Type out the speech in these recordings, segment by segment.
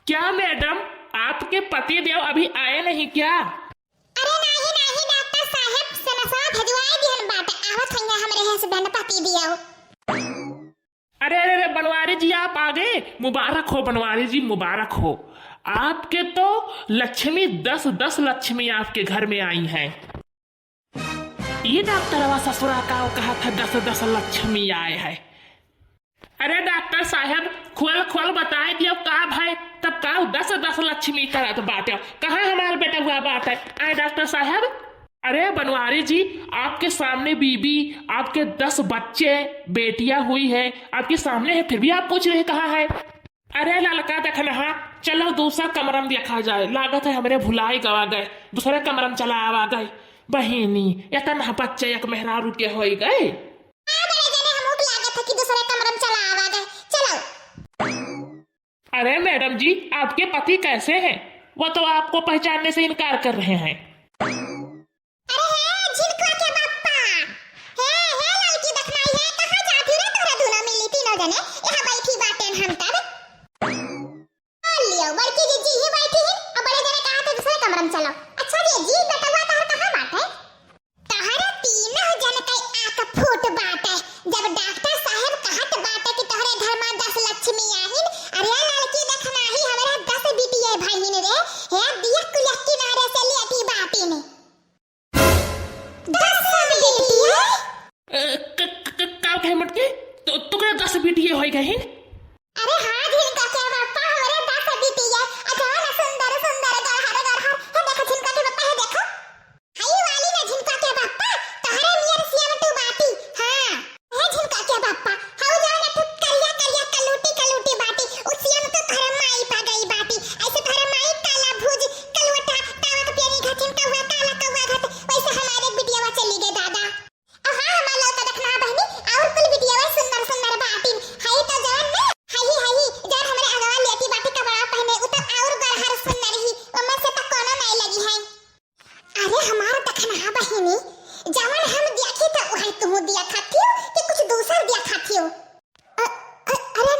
क्या मैडम, आपके पति देव अभी आए नहीं क्या? अरे नहीं नहीं डॉक्टर साहब, सनसा भेजवाए दिहन बाटे। आवत हइया हमरे हस्बैंड पति दियो। अरे अरे अरे बनवारी जी, आप आ गए। मुबारक हो बनवारी जी, मुबारक हो। आपके तो लक्ष्मी 10-10 लक्ष्मी आपके घर में आई हैं। ये डॉक्टर ससुरा का कहा था 10-10 लक्ष्मी आए हैं। अरे डॉक्टर साहब खोल खोल बताए दियो का भाई, तब का 10-10 लक्ष्मी करत बाटे। कहाँ हमारा बेटा हुआ बात है? आए डॉक्टर साहब। अरे बनवारी जी, आपके सामने बीबी, आपके 10 बच्चे बेटियां हुई है, आपके सामने है, फिर भी आप पूछ रहे कहाँ है? अरे लड़का देखना, हाँ चलो दूसरा कमरम देखा जाए। लागत है हमारे भुलाई गवा गए, दूसरे कमरम चला आवा गए। बहिनी इतना बच्चे एक मेहरारू के हो गए। अरे मैडम जी, आपके पति कैसे हैं? वो तो आपको पहचानने से इनकार कर रहे हैं। तो 10 बिटिया हो गए। अरे हाँ झिनका के बापा, हमरे 10 बिटिया। अच्छा ना सुंदर सुंदर गहर गहर है। देखो झिनका के बापा है, देखो हाई वाली ना झिनका के बापा, तहरे नियर सियम टू बाटी। हां है झिनका के बापा, हाउ जाने ना टू करिया करिया कलूटी कलूटी बाटी। उस सियम तो तहरे माई पा गई बाटी। ऐसे तहरे माई काला भुज कलवटा तावा के प्यारी घटिन का हुआ काला कौवा घट, वैसे हमारे बिटिया वा चली गई दादा। अब हां हमारा लौटा देखना बहनी, और कुल बिटिया वा सुंदर सुंदर बाटी। हाई तो जान ना हाई हाई जब हमरे अगवा लेती बाटी का बड़ा पहने उतर और गहर सुंदर ही ओमे से तो कोनो नहीं लगी है। अरे हमार देखना बहिनी, जवन हम देखी तो वही तुम दिया खाती हो कि कुछ दूसरा दिया खाती हो? अरे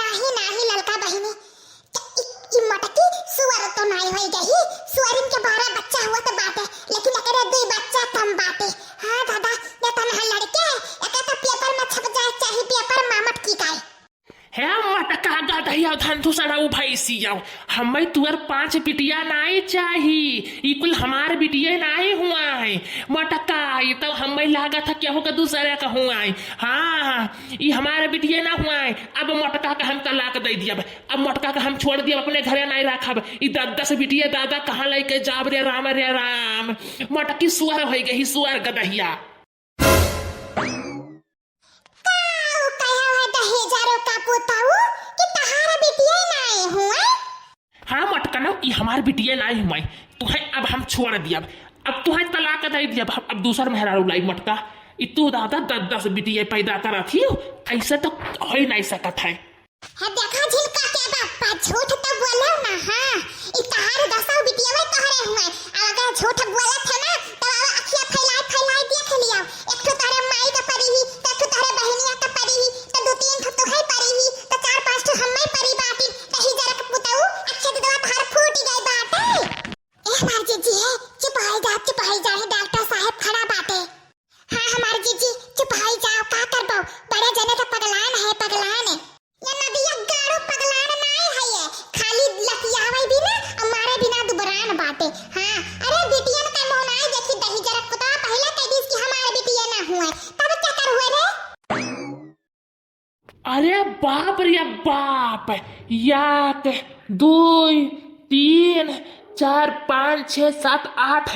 नहीं नहीं ललका बहिनी, ई मटकी सुअर तो नहीं होई गई। सुअरिन के 12 बच्चा हुआ तो बाटे, लेकिन एकरे 2 बच्चा कम बाटे। हां दादा, ये तो न लड़के एका तो पेपर में छप जाए, चाहे पेपर मामट की काय है। मटका गधैया धंधु सड़ा भाई सियाओ, हमें तुअर 5 बिटिया नहीं चाही। ई कुल हमार बिटिया नहीं हुआ है। मटका ये तो हमें लागत है क्या होगा दूसरे का हुआ है। हाँ ये हमारे बिटिया ना हुआ है। अब मटका का हम तलाक दे दिया, अब मटका का हम छोड़ दिया, अपने घरे नहीं रखब। ई 10 बिटिया दादा कहाँ लेके जाब रे राम रे राम। मटकी सुअर हो गई, सुअर गधैया। हाँ मटकना, ये हमारे बिटिया नहीं हुआ, तुम्हें अब हम छोड़ दिया। अब तुम्हें तलाक दे दिया, अब दूसर मेहरारू लाई मटका। इतू दादा 10-10 बिटिया पैदा करा थी, ऐसे तो हो ही नहीं सकत है। देखा झिनका के बापा, झूठ तो बोले ना। हाँ ई तहार 10 बिटिया वे तहरे हुए। अगर झूठ बोले थे ना तो अब अखियां फैलाए फैलाए देख लिया। एक तो तारे माई का परी ही, तो तारे बहनिया का परी ही, तो 2-3 तो है परी ही, तो 4-5 तो हम्मे परी बाटी। कहीं जरा के पुताऊ अच्छे दवा तार फूट गई बाटे। हमार जीजी है, चुप हो जा डॉक्टर साहब खड़ा बाटे। हाँ हमार जीजी चुप हो जाओ, का करबो, बड़े जने का पगलान है पगलान। ये नदिया गाड़ो पगलान नहीं है, ये खाली लतियावे भी ना हमारे बिना दुबरान बाटे। हाँ अरे बिटियन का मुंह नहीं देखी दही जरा कुता पहले कह दी कि हमारे बिटिया ना हुआ, तब क्या कर हुए रे? अरे बाप रे बाप, 1 2 3 4 5 6 7 8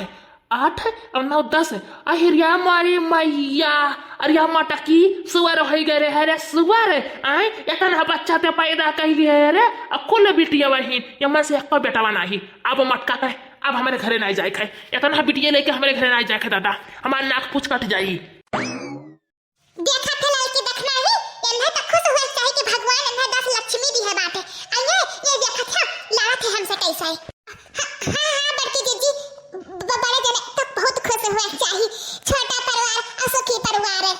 8 और 9 10। अहिरिया मारी मैया, अरिया मटकी सुअर हो गए रे। अरे सुअर आए इतना बच्चा पे पैदा कर लिए रे। अब कुल बिटिया वही यमन से एक बेटा नहीं। अब मटका कहे अब हमारे घरे नहीं जाए खाए, इतना बिटिया लेके हमारे घरे नहीं जाए दादा, हमारे नाक पूछ कट जाई। देखा थे लड़की देखना ही, इन्हें तो खुश हुए चाहिए कि भगवान इन्हें 10 लक्ष्मी दी है बाटे। आइए ये देखा था लड़ा थे हमसे कैसे। हाँ बड़की जीजी, बड़े जने तो बहुत खुश हुए चाहिए। छोटा परिवार असुखी परिवार है।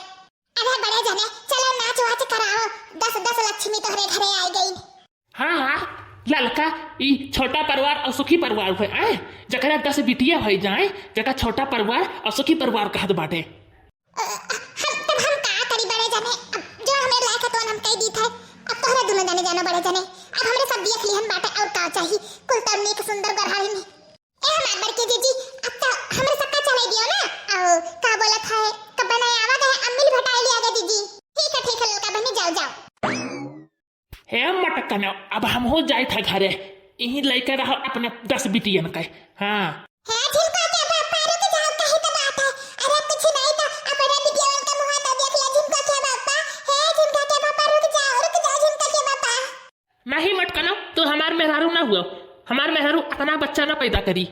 अरे बड़े जने चलो नाच वाच कराओ, 10-10 लक्ष्मी तुम्हारे घरे आ गई। हाँ हाँ ललका ई छोटा परिवार और सुखी परिवार हुए आए जकरा 10 बिटिया हो जाए जका छोटा परिवार और सुखी परिवार कहत बाटे। हम का करी बड़े जाने अब जो हमें लायक है तो हम कह दी थे अब तोहरे दोनों जाने जानो बड़े जाने अब हमरे सब दिया खलिहन बाटे और का चाहिए कुल तरनी के सुंदर गढ़ाई में ए हमार बड़के जीजी अब तो हमरे सक्का चले दियो ना और का बोलत है कब बनाए आवा गए अम्मिल भटाई लिया गे जीजी ठीक है लोका बहनी जाओ जाओ हे मटकनो अब हम हो जाए था घरे यही लेकर रहो अपने 10 बिटियन के। हाँ है झिनका के बापा रुक जाओ कहीं तो बात है अरे कुछ नहीं तो अपने बिटिया का मुंह तो देख ले झिनका के बापा है झिनका के बापा रुक जाओ झिनका के बापा नहीं मटकनो तू हमार मेहरारू ना हुआ हमार मेहरारू अपना बच्चा ना पैदा करी।